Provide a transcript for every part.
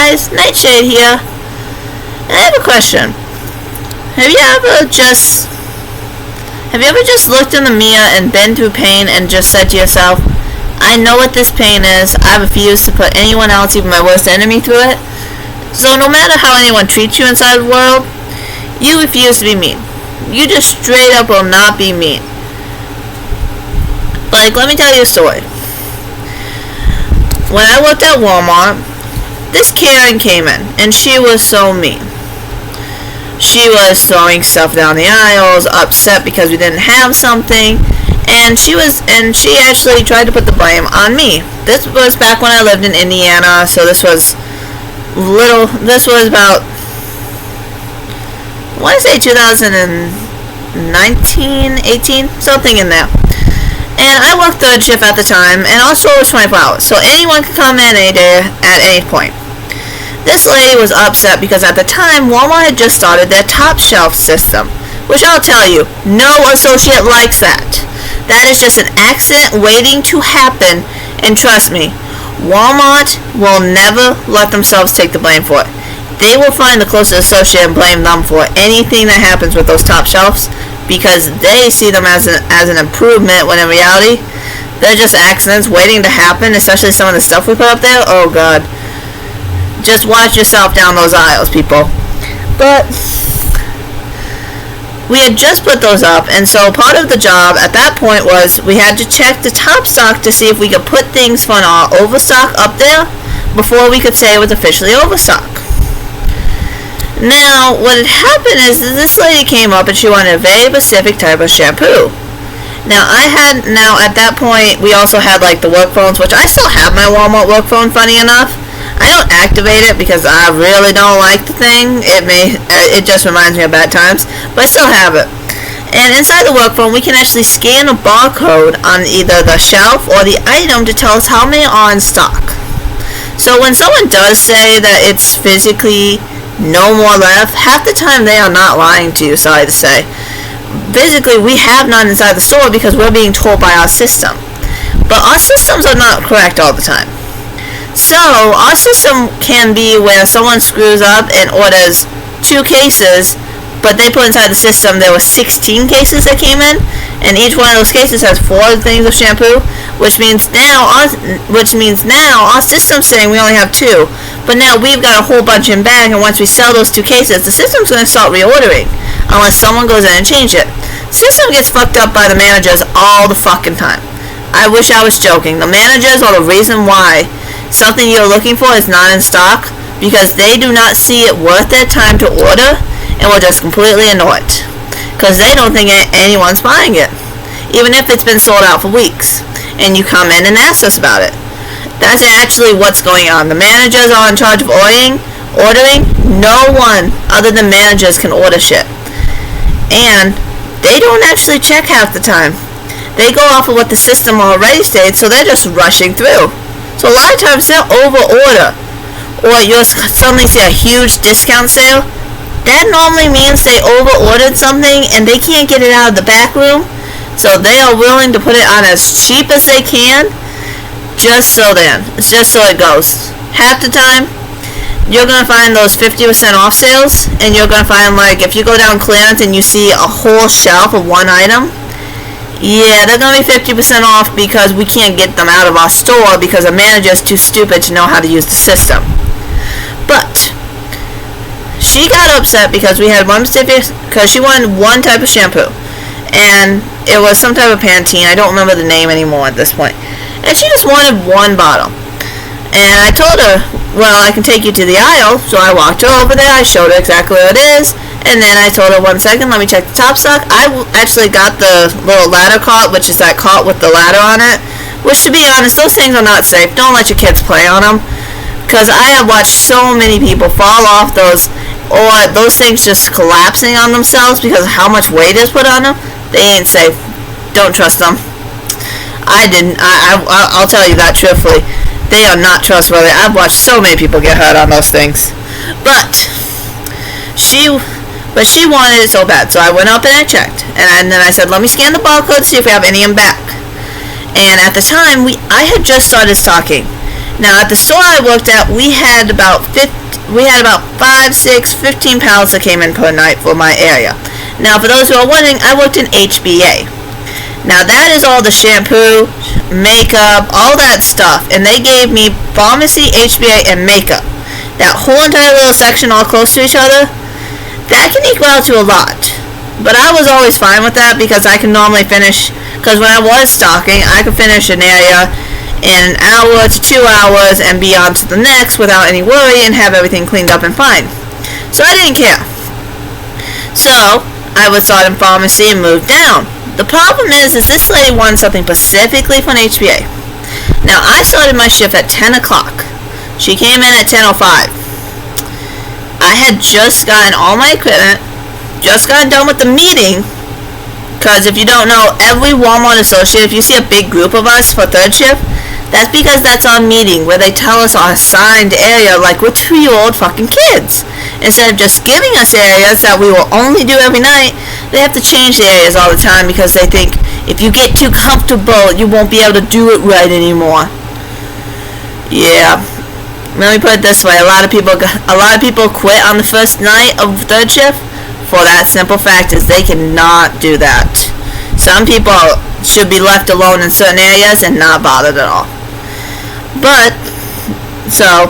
guys, Nightshade here. And I have a question. Have you ever just looked in the mirror and been through pain and just said to yourself, I know what this pain is, I refuse to put anyone else, even my worst enemy, through it? So no matter how anyone treats you inside the world, you refuse to be mean. You just straight up will not be mean. Like, let me tell you a story. When I worked at Walmart, this Karen came in, and she was so mean. She was throwing stuff down the aisles, upset because we didn't have something, and she actually tried to put the blame on me. This was back when I lived in Indiana, so this was about, I want to say 2019, 18, something in there. And I worked third shift at the time, and our store was 24 hours, so anyone could come in any day at any point. This lady was upset because at the time, Walmart had just started their top shelf system, which I'll tell you, no associate likes that. That is just an accident waiting to happen, and trust me, Walmart will never let themselves take the blame for it. They will find the closest associate and blame them for anything that happens with those top shelves, because they see them as an improvement, when in reality, they're just accidents waiting to happen, especially some of the stuff we put up there. Oh god. Just watch yourself down those aisles, people. But we had just put those up, and so part of the job at that point was we had to check the top stock to see if we could put things from our overstock up there before we could say it was officially overstock. Now, what had happened is that this lady came up and she wanted a very specific type of shampoo. Now, at that point, we also had like the work phones, which I still have my Walmart work phone, funny enough. I don't activate it because I really don't like the thing. It just reminds me of bad times, but I still have it. And inside the work phone, we can actually scan a barcode on either the shelf or the item to tell us how many are in stock. So when someone does say that it's physically no more left, half the time they are not lying to you, sorry to say. Physically, we have none inside the store because we're being told by our system. But our systems are not correct all the time. So, our system can be where someone screws up and orders 2 cases, but they put inside the system there were 16 cases that came in, and each one of those cases has 4 things of shampoo, which means now our system's saying we only have 2, but now we've got a whole bunch in back, and once we sell those 2 cases, the system's going to start reordering, unless someone goes in and changes it. The system gets fucked up by the managers all the fucking time. I wish I was joking. The managers are the reason why something you're looking for is not in stock, because they do not see it worth their time to order and will just completely ignore it because they don't think anyone's buying it, even if it's been sold out for weeks and you come in and ask us about it. That's actually what's going on. The managers are in charge of ordering. No one other than managers can order shit, and they don't actually check half the time. They go off of what the system already states, so they're just rushing through. So a lot of times they'll over-order, or you'll suddenly see a huge discount sale. That normally means they over-ordered something and they can't get it out of the back room, so they are willing to put it on as cheap as they can, just so it goes. Half the time, you're going to find those 50% off sales, and you're going to find, like, if you go down clearance and you see a whole shelf of one item, yeah, they're going to be 50% off because we can't get them out of our store because a manager's too stupid to know how to use the system. But she got upset because we had because she wanted one type of shampoo, and it was some type of Pantene. I don't remember the name anymore at this point. And she just wanted one bottle. And I told her, well, I can take you to the aisle. So I walked her over there. I showed her exactly what it is. And then I told her, 1 second, let me check the top stock. I actually got the little ladder cart, which is that cart with the ladder on it. Which, to be honest, those things are not safe. Don't let your kids play on them. Because I have watched so many people fall off those, or those things just collapsing on themselves because of how much weight is put on them. They ain't safe. Don't trust them. I didn't. I'll tell you that truthfully. They are not trustworthy. I've watched so many people get hurt on those things. But she wanted it so bad. So I went up and I checked. And then I said, let me scan the barcode to see if we have any in back. And at the time, I had just started stocking. Now at the store I worked at, we had about 5, 6, 15 pallets that came in per night for my area. Now for those who are wondering, I worked in HBA. Now that is all the shampoo, makeup, all that stuff, and they gave me pharmacy, HBA, and makeup. That whole entire little section all close to each other, that can equal out to a lot. But I was always fine with that because I can normally finish, because when I was stocking, I could finish an area in an hour to 2 hours and be on to the next without any worry and have everything cleaned up and fine. So I didn't care. So I would start in pharmacy and move down. The problem is this lady wanted something specifically for an HBA. Now I started my shift at 10 o'clock. She came in at 10:05. I had just gotten all my equipment, just gotten done with the meeting, because if you don't know, every Walmart associate, if you see a big group of us for third shift, that's because that's our meeting where they tell us our assigned area like we're 2-year-old fucking kids. Instead of just giving us areas that we will only do every night, they have to change the areas all the time because they think if you get too comfortable, you won't be able to do it right anymore. Yeah. Let me put it this way: a lot of people quit on the first night of third shift for that simple fact is they cannot do that. Some people should be left alone in certain areas and not bothered at all. But so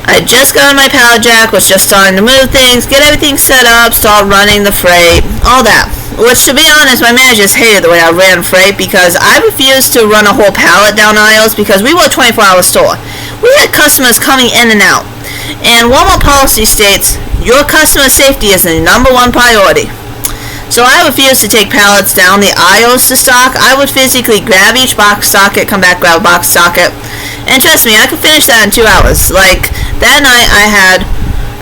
I just got on my pallet jack, was just starting to move things, get everything set up, start running the freight, all that. Which, to be honest, my managers hated the way I ran freight because I refused to run a whole pallet down aisles because we were a 24-hour store. We had customers coming in and out. And Walmart policy states, your customer safety is the #1 priority. So I refused to take pallets down the aisles to stock. I would physically grab each box, stock it, come back, grab a box, stock it. And trust me, I could finish that in 2 hours. Like, that night I had,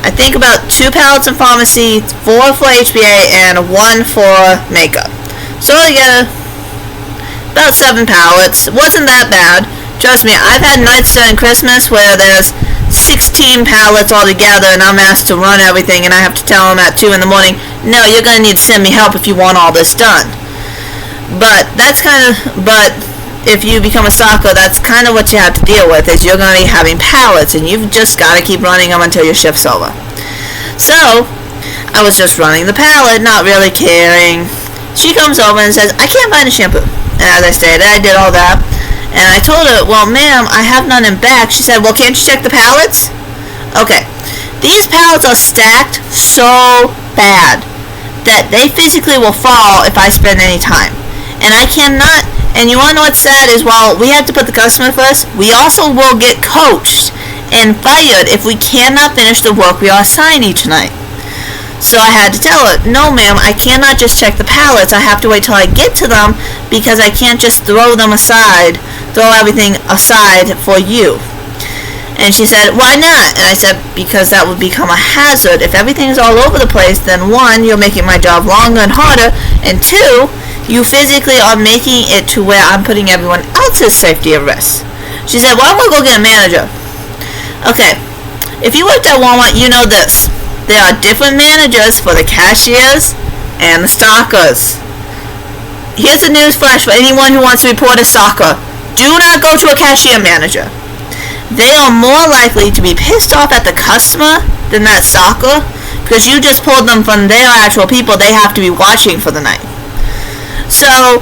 I think, about 2 pallets in pharmacy, 4 for HBA, and 1 for makeup. So altogether, about 7 pallets. Wasn't that bad. Trust me, I've had nights during Christmas where there's 16 pallets altogether and I'm asked to run everything and I have to tell them at 2 in the morning, no, you're going to need to send me help if you want all this done. But if you become a stocker, that's kind of what you have to deal with, is you're going to be having pallets and you've just got to keep running them until your shift's over. So I was just running the pallet, not really caring. She comes over and says, I can't find a shampoo. And as I stated, I did all that. And I told her, well, ma'am, I have none in back. She said, well, can't you check the pallets? Okay. These pallets are stacked so bad that they physically will fall if I spend any time. And I cannot, and you want to know what's sad is while we have to put the customer first, we also will get coached and fired if we cannot finish the work we are assigned each night. So I had to tell her, no ma'am, I cannot just check the pallets. I have to wait till I get to them because I can't just throw everything aside for you. And she said, why not? And I said, because that would become a hazard. If everything's all over the place, then 1, you're making my job longer and harder, and 2, you physically are making it to where I'm putting everyone else's safety at risk. She said, well, I'm going to go get a manager. Okay, if you worked at Walmart, you know this. There are different managers for the cashiers and the stockers. Here's a news flash for anyone who wants to report a stocker. Do not go to a cashier manager. They are more likely to be pissed off at the customer than that stocker because you just pulled them from their actual people they have to be watching for the night. So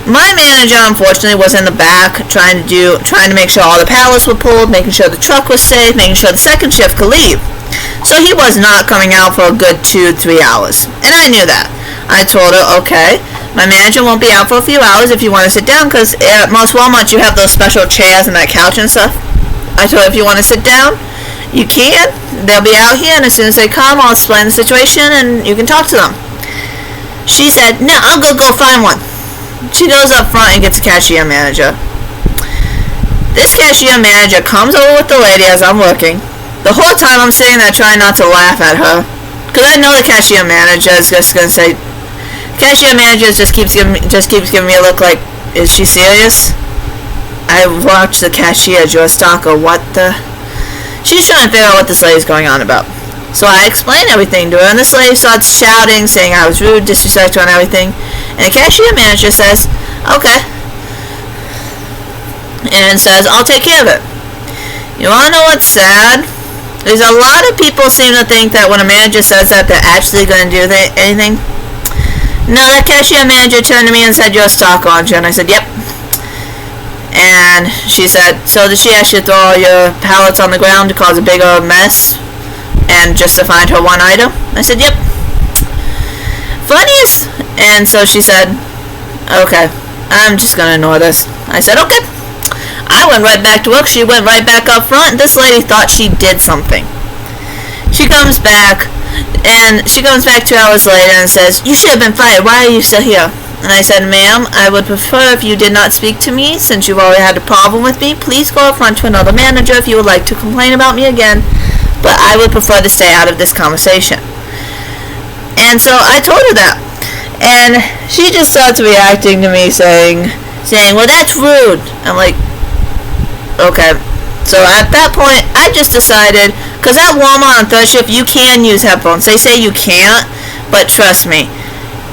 my manager, unfortunately, was in the back trying to make sure all the pallets were pulled, making sure the truck was safe, making sure the second shift could leave. So he was not coming out for a good 2-3 hours. And I knew that. I told her, okay, my manager won't be out for a few hours if you want to sit down, because at most Walmarts you have those special chairs and that couch and stuff. I told her, if you want to sit down, you can. They'll be out here, and as soon as they come, I'll explain the situation and you can talk to them. She said, no, I'll go find one. She goes up front and gets a cashier manager. This cashier manager comes over with the lady as I'm working. The whole time I'm sitting there trying not to laugh at her, because I know the cashier manager is just going to say, cashier manager just keeps giving me a look like, is she serious? I watched the cashier, Joe Stalker, what the? She's trying to figure out what this lady's going on about. So I explained everything to her, and this lady starts shouting, saying I was rude, disrespectful, and everything. And the cashier manager says, okay. And says, I'll take care of it. You wanna know what's sad? There's a lot of people seem to think that when a manager says that, they're actually gonna do anything. No, that cashier manager turned to me and said, "You're a stalker, aren't you?" And I said, "Yep." And she said, "So did she actually throw all your pallets on the ground to cause a bigger mess and just to find her one item?" I said, "Yep." Funniest. And so she said, "Okay, I'm just gonna ignore this." I said, "Okay." I went right back to work. She went right back up front. This lady thought she did something. She comes back, and she comes back 2 hours later and says, "You should have been fired. Why are you still here?" And I said, "Ma'am, I would prefer if you did not speak to me. Since you've already had a problem with me, please go up front to another manager if you would like to complain about me again. But I would prefer to stay out of this conversation." And so I told her that. And she just starts reacting to me saying, "Well, that's rude." I'm like, okay. So at that point, I just decided, because at Walmart on third shift, you can use headphones. They say you can't, but trust me,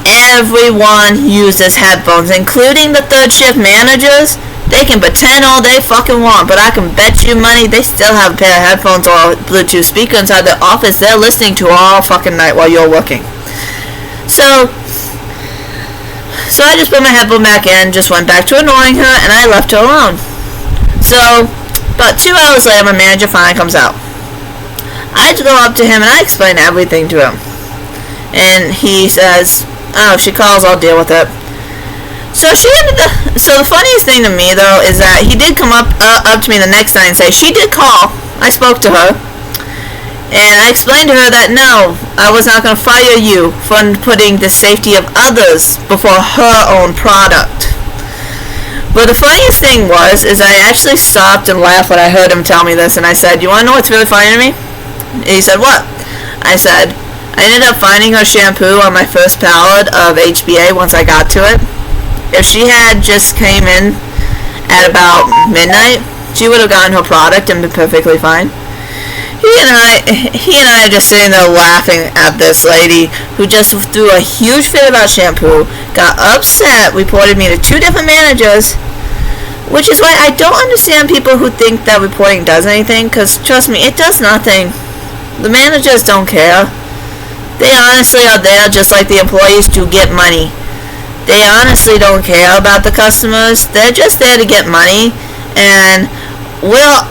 everyone uses headphones, including the third shift managers. They can pretend all they fucking want, but I can bet you money they still have a pair of headphones or a Bluetooth speaker inside their office they're listening to all fucking night while you're working. So I just put my headphone back in, just went back to annoying her, and I left her alone. So, about 2 hours later, my manager finally comes out. I go up to him and I explain everything to him. And he says, "Oh, if she calls, I'll deal with it." So the funniest thing to me, though, is that he did come up to me the next night and say, "She did call. I spoke to her. And I explained to her that no, I was not going to fire you for putting the safety of others before her own product." But the funniest thing is I actually stopped and laughed when I heard him tell me this, and I said, "You want to know what's really funny to me?" And he said, "What?" I said, "I ended up finding her shampoo on my first pallet of HBA once I got to it. If she had just came in at about midnight, she would have gotten her product and been perfectly fine." He and I are just sitting there laughing at this lady who just threw a huge fit about shampoo, got upset, reported me to 2 different managers, which is why I don't understand people who think that reporting does anything, because trust me, it does nothing. The managers don't care. They honestly are there just like the employees to get money. They honestly don't care about the customers. They're just there to get money, and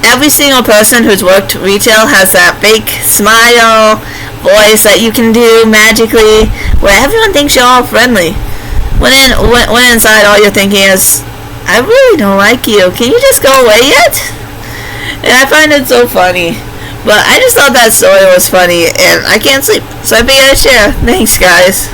every single person who's worked retail has that fake smile voice that you can do magically where everyone thinks you're all friendly. When inside all you're thinking is, "I really don't like you. Can you just go away yet?" And I find it so funny. But I just thought that story was funny and I can't sleep. So I figured I'd share. Thanks, guys.